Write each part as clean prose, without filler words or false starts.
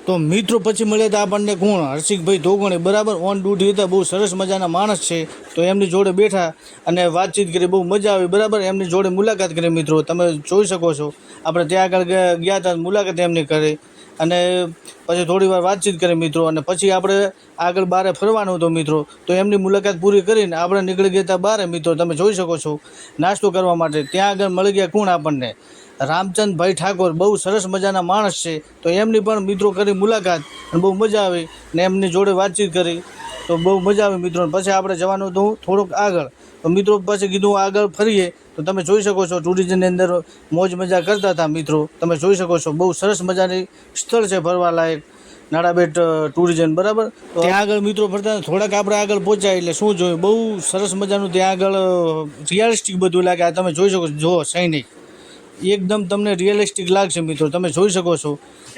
તો મિત્રો પછી મળ્યા હતા આપણને કોણ, હર્ષિકભાઈ ધોગણે, બરાબર. ઓન ડ્યુટી હતા, બહુ સરસ મજાના માણસ છે. તો એમની જોડે બેઠા અને વાતચીત કરી, બહુ મજા આવી, બરાબર. એમની જોડે મુલાકાત કરી મિત્રો, તમે જોઈ શકો છો. આપણે ત્યાં આગળ ગયા હતા, મુલાકાત એમની કરી અને પછી થોડી વાર વાતચીત કરી મિત્રો. અને પછી આપણે આગળ બહાર ફરવાનું હતું મિત્રો, તો એમની મુલાકાત પૂરી કરીને આપણે નીકળી ગયા હતા બહાર મિત્રો. તમે જોઈ શકો છો, નાસ્તો કરવા માટે. ત્યાં આગળ મળી ગયા કોણ આપણને, રામચંદભાઈ ઠાકોર, બહુ સરસ મજાના માણસ છે. તો એમની પણ મિત્રો કરી મુલાકાત અને બહુ મજા આવી ને એમની જોડે વાતચીત કરી, તો બહુ મજા આવી મિત્રો. પછી આપણે જવાનું હતું થોડુંક આગળ, તો મિત્રો પછી કીધું આગળ ફરીએ. તો તમે જોઈ શકો છો ટુરિઝમની અંદર મોજ મજા કરતા હતા મિત્રો. તમે જોઈ શકો છો, બહુ સરસ મજાની સ્થળ છે ફરવાલાયક, નાડાબેટ ટુરિઝમ, બરાબર. તો ત્યાં આગળ મિત્રો ફરતા થોડાક આપણે આગળ પહોંચ્યા એટલે શું જોયું, બહુ સરસ મજાનું ત્યાં આગળ રિયાલિસ્ટિક બધું લાગે. આ તમે જોઈ શકો છો, જો સૈનિક એકદમ તમને રિયલિસ્ટિક લાગશે મિત્રો, તમે જોઈ શકો છો.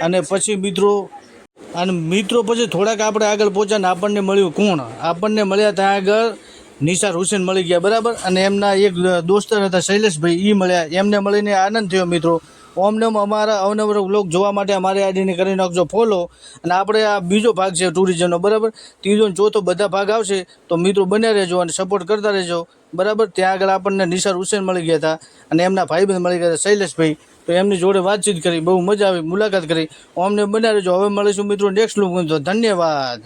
અને પછી મિત્રો પછી થોડાક આપણે આગળ પહોંચ્યા ને આપણને મળ્યું કોણ, આપણને મળ્યા ત્યાં આગળ નિસાર હુસેન મળી ગયા, બરાબર. અને એમના એક દોસ્તર હતા શૈલેષભાઈ, એ મળ્યા. એમને મળીને આનંદ થયો મિત્રો. ઓમને અમારા અવનવર વ્લોગ જોવા માટે અમારી આઈડીને કરી નાખજો ફોલો. અને આપણે આ બીજો ભાગ છે ટુરિઝમનો, બરાબર. ત્રીજો ને ચોથો બધા ભાગ આવશે, તો મિત્રો બન્યા રહેજો અને સપોર્ટ કરતા રહેજો, બરાબર. ત્યાં આગળ આપણને નિસાર હુસેન મળી ગયા હતા અને એમના ભાઈબંધ મળી ગયા હતા શૈલેષભાઈ. તો એમની જોડે વાતચીત કરી, બહુ મજા આવી, મુલાકાત કરી. અમને બન્યા રહેજો. હવે મળીશું મિત્રો નેક્સ્ટ વ્લોગ. તો ધન્યવાદ.